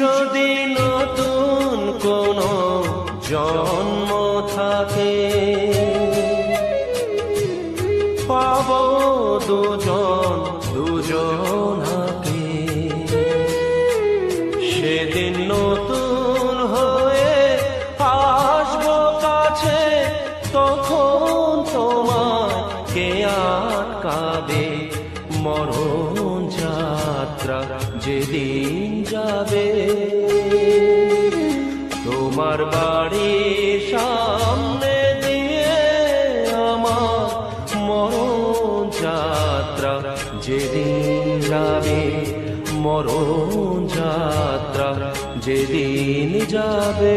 যদি নতুন কোনো জন্ম থাকে, পাব দুজন দুজনাকে। সেদিন নতুন হয়ে আসবো কাছে, তখন তোমার কে আটকাবে? মরণ যাত্রা যেদিন যাবে, তোমার বাড়ির সামনে দিয়ে আমার মরণ যাত্রা যেদিন যাবে, মরণ যাত্রা যেদিন যাবে।